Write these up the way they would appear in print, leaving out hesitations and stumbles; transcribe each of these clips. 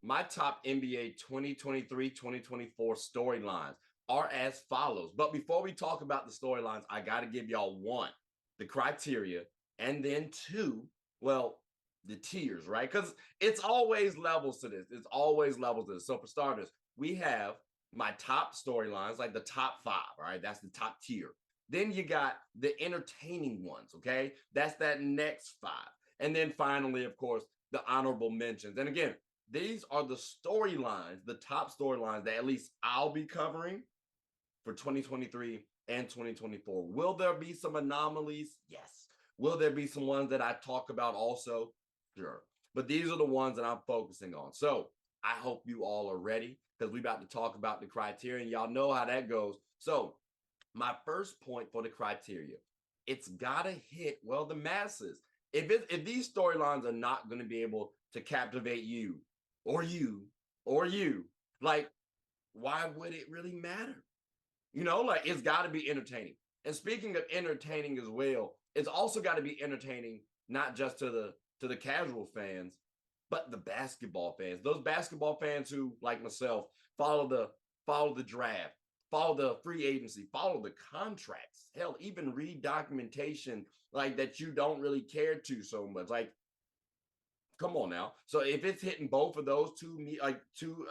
my top NBA 2023-2024 storylines are as follows. But before we talk about the storylines, I got to give y'all one, the criteria, and then two, well, the tiers, right? Because it's always levels to this. It's always levels to this. So for starters, we have my top storylines, like the top five, all right? That's the top tier. Then you got the entertaining ones, okay? That's that next five. And then finally, of course, the honorable mentions. And again, these are the storylines, the top storylines that at least I'll be covering for 2023 and 2024. Will there be some anomalies? Yes. Will there be some ones that I talk about also? Sure. But these are the ones that I'm focusing on. So I hope you all are ready because we're about to talk about the criteria and y'all know how that goes. So my first point for the criteria, it's got to hit, well, the masses. If these storylines are not going to be able to captivate you, like, why would it really matter? Like it's got to be entertaining. And speaking of entertaining as well, it's also got to be entertaining, not just to the casual fans, but the basketball fans. Those basketball fans who, like myself, follow the draft, follow the free agency, follow the contracts, hell, even read documentation like that you don't really care to so much. Like, come on now. So if it's hitting both of those two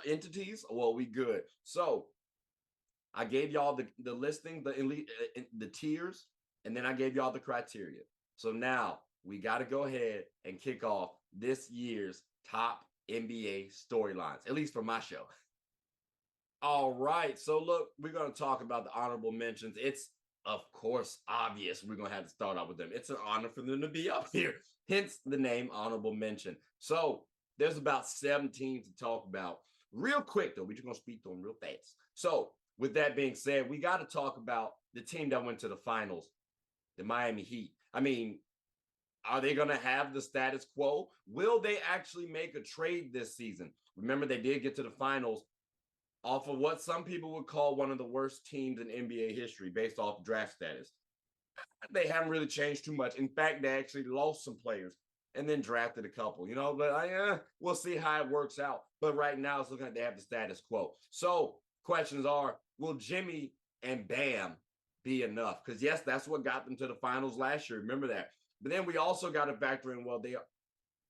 entities, well, we good. So I gave y'all the listing, the tiers, and then I gave y'all the criteria. So now we got to go ahead and kick off this year's top NBA storylines, at least for my show. All right. So look, we're going to talk about the honorable mentions. It's, of course, obvious we're going to have to start off with them. It's an honor for them to be up here, hence the name honorable mention. So there's about 7 teams to talk about. Real quick, though, we're just going to speak to them real fast. So with that being said, we got to talk about the team that went to the finals, the Miami Heat. I mean, are they going to have the status quo? Will they actually make a trade this season? Remember, they did get to the finals off of what some people would call one of the worst teams in NBA history based off draft status. They haven't really changed too much. In fact, they actually lost some players and then drafted a couple, but we'll see how it works out. But right now, it's looking like they have the status quo. So questions are, will Jimmy and Bam be enough? Because, yes, that's what got them to the finals last year. Remember that. But then we also got to factor in, well,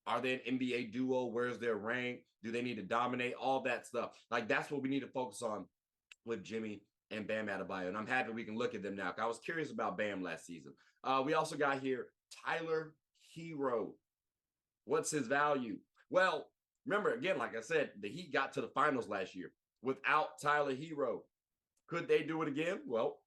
are they an NBA duo? Where's their rank? Do they need to dominate? All that stuff. Like, that's what we need to focus on with Jimmy and Bam Adebayo. And I'm happy we can look at them now. I was curious about Bam last season. We also got here Tyler Hero. What's his value? Well, remember, again, like I said, the Heat got to the finals last year without Tyler Hero. Could they do it again? Well,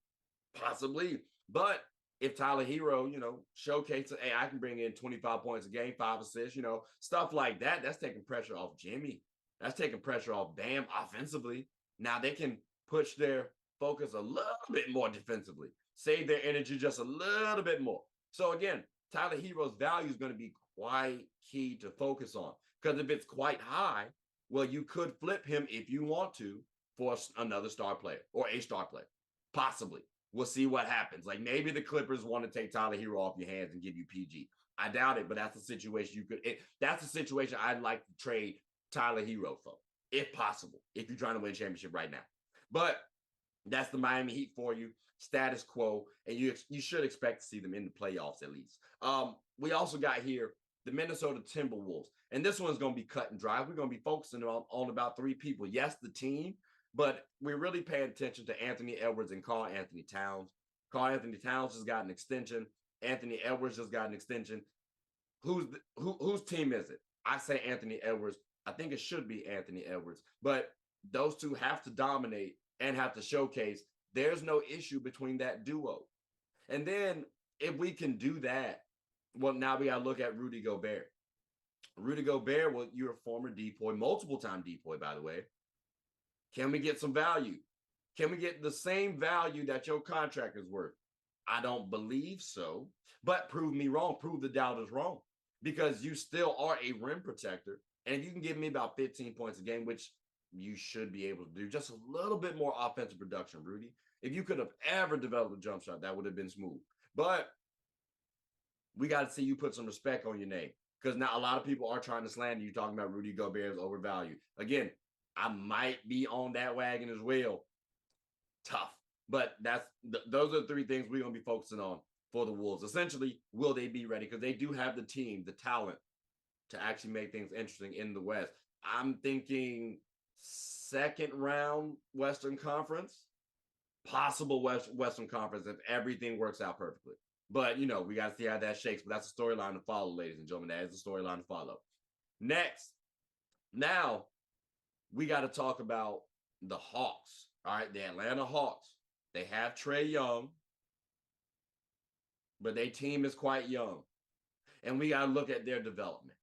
possibly. But if Tyler Hero, showcases, hey, I can bring in 25 points a game, 5 assists, stuff like that, that's taking pressure off Jimmy. That's taking pressure off Bam offensively. Now they can push their focus a little bit more defensively, save their energy just a little bit more. So again, Tyler Hero's value is going to be quite key to focus on, because if it's quite high, well, you could flip him if you want to for another star player or a star player, possibly. We'll see what happens. Like, maybe the Clippers want to take Tyler Hero off your hands and give you PG. I doubt it, but that's a situation that's a situation I'd like to trade Tyler Hero for, if possible, if you're trying to win a championship right now. But that's the Miami Heat for you, status quo, and you should expect to see them in the playoffs at least. We also got here the Minnesota Timberwolves, and this one's going to be cut and dry. We're going to be focusing on about 3 people. Yes, the team, but we're really paying attention to Anthony Edwards and Karl-Anthony Towns. Karl-Anthony Towns just got an extension. Anthony Edwards just got an extension. Whose team is it? I say Anthony Edwards. I think it should be Anthony Edwards. But those two have to dominate and have to showcase. There's no issue between that duo. And then if we can do that, well, now we got to look at Rudy Gobert. Rudy Gobert, well, you're a former decoy, multiple-time decoy, by the way. Can we get some value? Can we get the same value that your contract is worth? I don't believe so, but prove me wrong. Prove the doubters wrong, because you still are a rim protector. And if you can give me about 15 points a game, which you should be able to do, just a little bit more offensive production, Rudy. If you could have ever developed a jump shot, that would have been smooth. But we got to see you put some respect on your name. because now a lot of people are trying to slander you, talking about Rudy Gobert is overvalued. Again, I might be on that wagon as well. Tough. But those are the three things we're going to be focusing on for the Wolves. Essentially, will they be ready? Because they do have the team, the talent to actually make things interesting in the West. I'm thinking second round Western Conference, possible Western Conference if everything works out perfectly. But, we got to see how that shakes. But that's a storyline to follow, ladies and gentlemen. That is a storyline to follow. Next, now we got to talk about the Hawks. All right, the Atlanta Hawks. They have Trae Young, but their team is quite young. And we got to look at their development.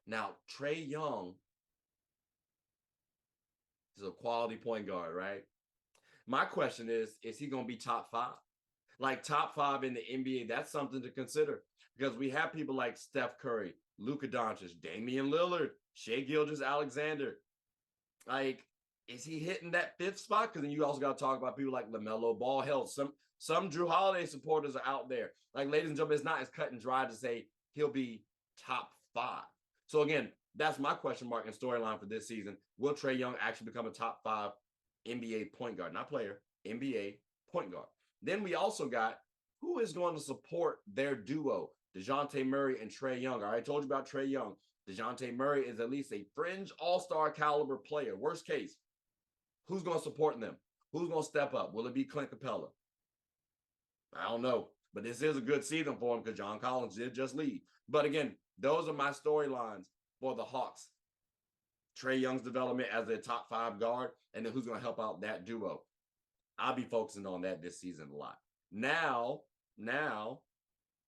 Now, Trae Young is a quality point guard, right? My question is he going to be top 5? Like top 5 in the NBA, that's something to consider because we have people like Steph Curry, Luka Doncic, Damian Lillard, Shai Gilgeous-Alexander. Like, is he hitting that 5th spot? Because then you also got to talk about people like LaMelo Ball. Hell, some Drew Holiday supporters are out there. Like, ladies and gentlemen, it's not as cut and dry to say he'll be top 5. So again, that's my question mark and storyline for this season. Will Trae Young actually become a top 5 NBA point guard? Not player, NBA point guard. Then we also got who is going to support their duo, DeJounte Murray and Trae Young. I already told you about Trae Young. DeJounte Murray is at least a fringe all-star caliber player. Worst case, who's going to support them? Who's going to step up? Will it be Clint Capella? I don't know. But this is a good season for him because John Collins did just leave. But again, those are my storylines for the Hawks. Trae Young's development as a top 5 guard, and then who's going to help out that duo. I'll be focusing on that this season a lot. Now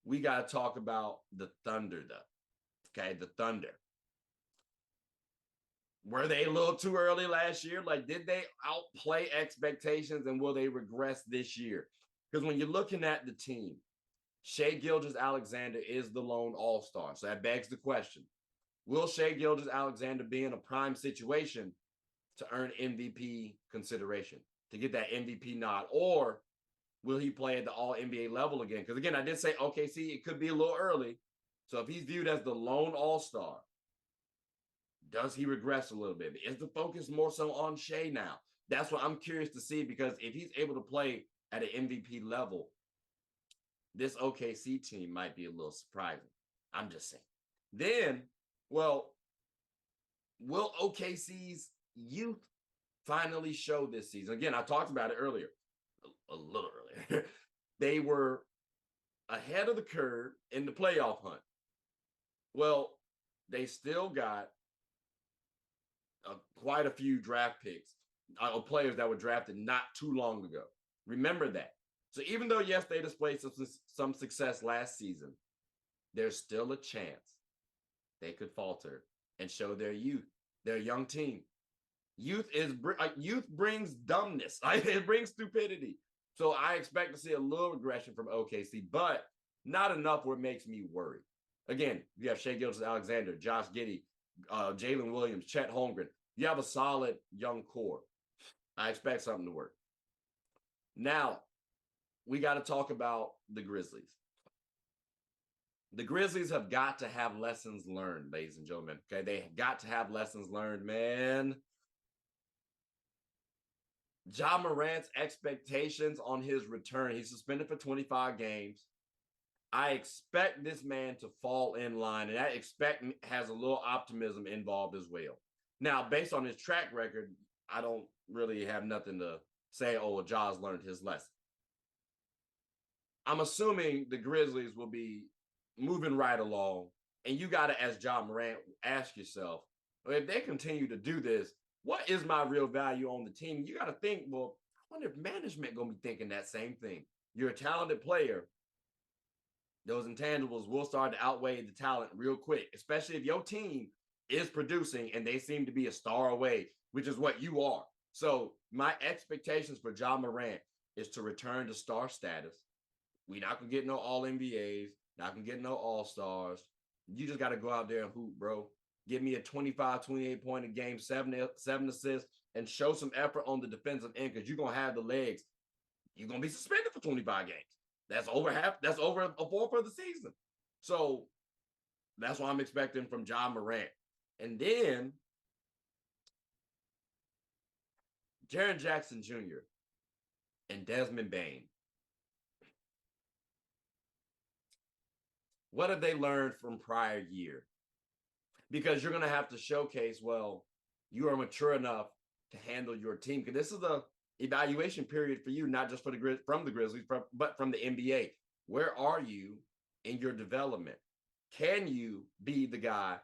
we got to talk about the Thunder, though. Okay, the Thunder. Were they a little too early last year? Like, did they outplay expectations, and will they regress this year? Because when you're looking at the team, Shai Gilgeous-Alexander is the lone all-star. So that begs the question, will Shai Gilgeous-Alexander be in a prime situation to earn MVP consideration, to get that MVP nod? Or will he play at the all-NBA level again? Because, again, I did say OKC, it could be a little early. So if he's viewed as the lone all-star, does he regress a little bit? Is the focus more so on Shai now? That's what I'm curious to see, because if he's able to play at an MVP level, this OKC team might be a little surprising. I'm just saying. Then, well, will OKC's youth finally show this season? Again, I talked about it earlier, a little earlier. They were ahead of the curve in the playoff hunt. Well, they still got quite a few draft picks of players that were drafted not too long ago. Remember that. So even though, yes, they displayed some success last season, there's still a chance they could falter and show their youth, their young team. Youth brings dumbness. It brings stupidity. So I expect to see a little regression from OKC, but not enough where it makes me worry. Again, you have Shai Gilgeous-Alexander, Josh Giddey, Jalen Williams, Chet Holmgren. You have a solid young core. I expect something to work. Now, we got to talk about the Grizzlies. The Grizzlies have got to have lessons learned, ladies and gentlemen. Okay, they have got to have lessons learned, man. Ja Morant's expectations on his return. He's suspended for 25 games. I expect this man to fall in line, and I expect has a little optimism involved as well. Now, based on his track record, I don't really have nothing to say, oh, Ja's learned his lesson. I'm assuming the Grizzlies will be moving right along, and you got to, as Ja Morant, ask yourself, if they continue to do this, what is my real value on the team? You got to think, well, I wonder if management going to be thinking that same thing. You're a talented player. Those intangibles will start to outweigh the talent real quick, especially if your team is producing and they seem to be a star away, which is what you are. So my expectations for Ja Morant is to return to star status. We're not going to get no all-NBAs, not going to get no all-stars. You just got to go out there and hoop, bro. Give me a 25, 28 point a game, seven assists, and show some effort on the defensive end, because you're going to have the legs. You're going to be suspended for 25 games. That's over a fourth of the season. So That's what I'm expecting from Ja Morant. And then Jaren Jackson Jr. and Desmond Bane. What have they learned from prior year? Because you're going to have to showcase, well, you are mature enough to handle your team. Because this is the evaluation period for you, not just for from the Grizzlies, but from the NBA. Where are you in your development? Can you be the guy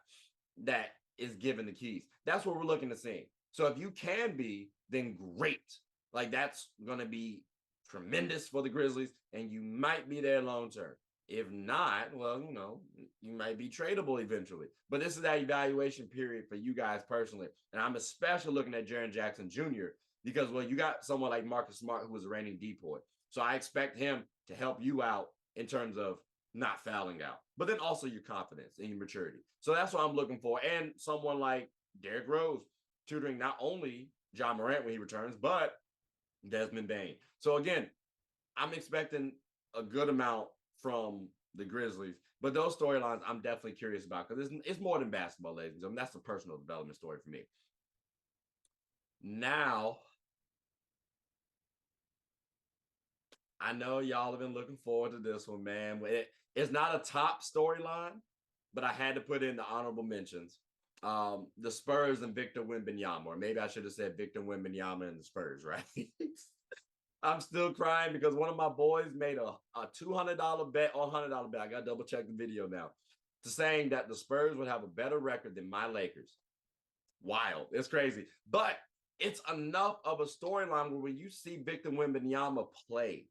that is given the keys? That's what we're looking to see. So if you can be, then great. Like that's going to be tremendous for the Grizzlies, and you might be there long term. If not, well, you might be tradable eventually. But this is that evaluation period for you guys personally. And I'm especially looking at Jaren Jackson Jr. because, well, you got someone like Marcus Smart who was a reigning depoy. So I expect him to help you out in terms of not fouling out, but then also your confidence and your maturity. So that's what I'm looking for. And someone like Derrick Rose tutoring not only Ja Morant when he returns, but Desmond Bane. So again, I'm expecting a good amount from the Grizzlies, but those storylines I'm definitely curious about because it's more than basketball, ladies and gentlemen. That's a personal development story for me. Now, I know y'all have been looking forward to this one, man. It's not a top storyline, but I had to put in the honorable mentions. The Spurs and Victor Wembanyama, or maybe I should have said Victor Wembanyama and the Spurs, right? I'm still crying because one of my boys made a $200 bet or $100 bet. I got to double check the video now to saying that the Spurs would have a better record than my Lakers. Wild. It's crazy. But it's enough of a storyline where when you see Victor Wembanyama play,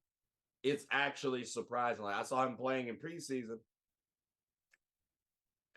it's actually surprising. Like I saw him playing in preseason.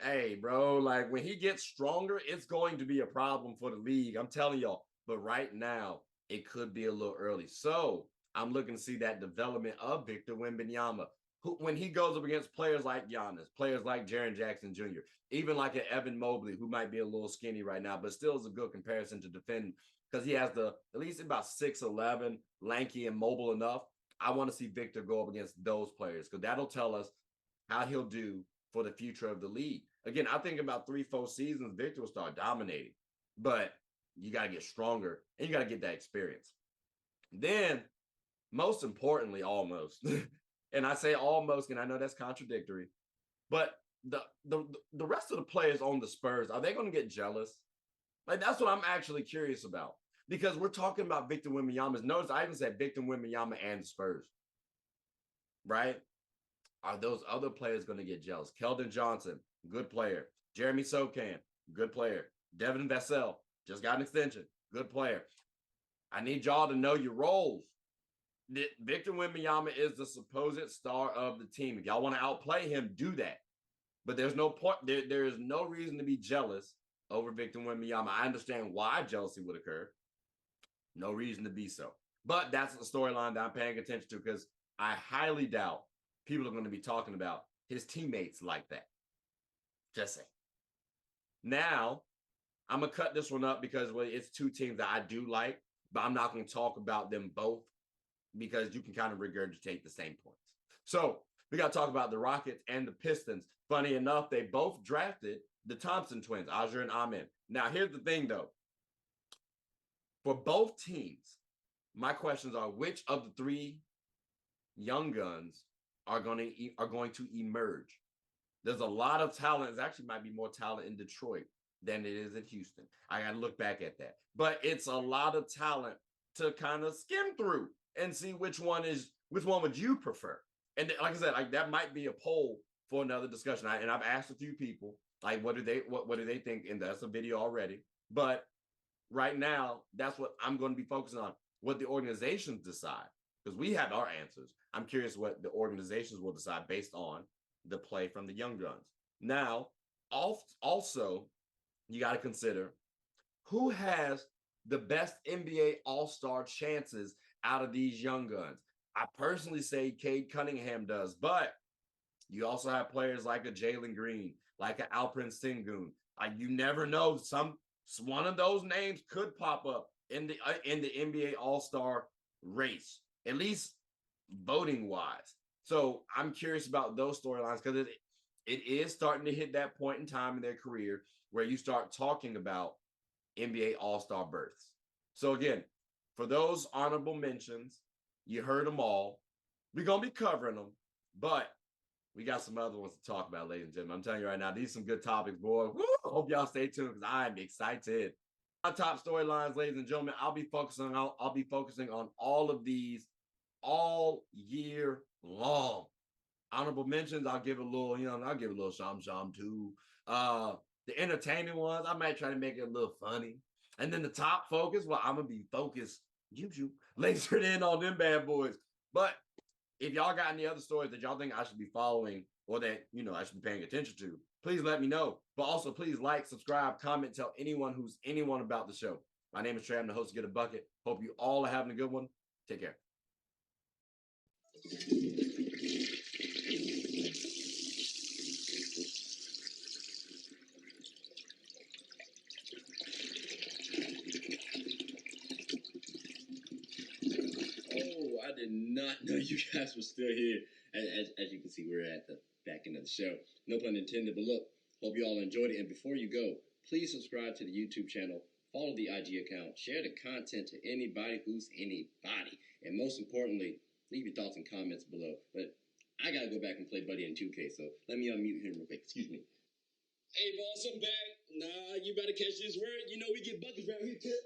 Hey, bro, like when he gets stronger, it's going to be a problem for the league. I'm telling y'all. But right now, it could be a little early. So I'm looking to see that development of Victor Wembanyama, who, when he goes up against players like Giannis, players like Jaren Jackson Jr., even like an Evan Mobley, who might be a little skinny right now, but still is a good comparison to defend because he has at least about 6'11", lanky and mobile enough. I want to see Victor go up against those players because that'll tell us how he'll do for the future of the league. Again, I think about 3-4 seasons, Victor will start dominating, but you got to get stronger and you got to get that experience. Then, most importantly, almost, and I say almost, and I know that's contradictory, but the rest of the players on the Spurs, are they going to get jealous? Like, that's what I'm actually curious about because we're talking about Victor Wembanyama. Notice I even said Victor Wembanyama and the Spurs, right? Are those other players going to get jealous? Keldon Johnson, good player. Jeremy Sokan, good player. Devin Vassell, just got an extension, good player. I need y'all to know your roles. Victor Wembanyama is the supposed star of the team. If y'all want to outplay him, do that. But there's no point. There is no reason to be jealous over Victor Wembanyama. I understand why jealousy would occur. No reason to be so. But that's the storyline that I'm paying attention to because I highly doubt people are going to be talking about his teammates like that. Just saying. Now, I'm going to cut this one up because it's two teams that I do like, but I'm not going to talk about them both because you can kind of regurgitate the same points. So we got to talk about the Rockets and the Pistons. Funny enough, they both drafted the Thompson twins, Ajer and Amen. Now, here's the thing, though. For both teams, my questions are, which of the three young guns are going to emerge? There's a lot of talent. There actually might be more talent in Detroit than it is in Houston. I got to look back at that. But it's a lot of talent to kind of skim through and see which one would you prefer? And like I said, like that might be a poll for another discussion. And I've asked a few people, like, what do they think? And that's a video already. But right now, that's what I'm going to be focusing on, what the organizations decide, because we have our answers. I'm curious what the organizations will decide based on the play from the young guns. Now, also, you got to consider who has the best NBA All-Star chances out of these young guns. I personally say Cade Cunningham does, but you also have players like a Jalen Green, like an Alperen Sengun. Like you never know, one of those names could pop up in the NBA All-Star race, at least voting wise. So I'm curious about those storylines because it is starting to hit that point in time in their career where you start talking about NBA All-Star berths. So again, for those honorable mentions, you heard them all. We're going to be covering them, but we got some other ones to talk about, ladies and gentlemen. I'm telling you right now, these are some good topics, boy. Woo! Hope y'all stay tuned because I'm excited. My top storylines, ladies and gentlemen, I'll be focusing on all of these all year long. Honorable mentions, I'll give a little, I'll give a little sham too. The entertaining ones, I might try to make it a little funny. And then the top focus, well, I'm gonna be focused, lasered in on them bad boys. But if y'all got any other stories that y'all think I should be following or that I should be paying attention to, please let me know. But also, please like, subscribe, comment, tell anyone about the show. My name is Trey. I'm the host of Get a Bucket. Hope you all are having a good one. Take care. Oh, I did not know you guys were still here. As you can see, we're at the back end of the show. No pun intended, but look, hope you all enjoyed it. And before you go, please subscribe to the YouTube channel, follow the IG account, share the content to anybody who's anybody. And most importantly, leave your thoughts and comments below. But I got to go back and play Buddy in 2K, so let me unmute him real quick. Excuse me. Hey, boss, I'm back. Nah, you better catch this word. You know we get buckets around here, too.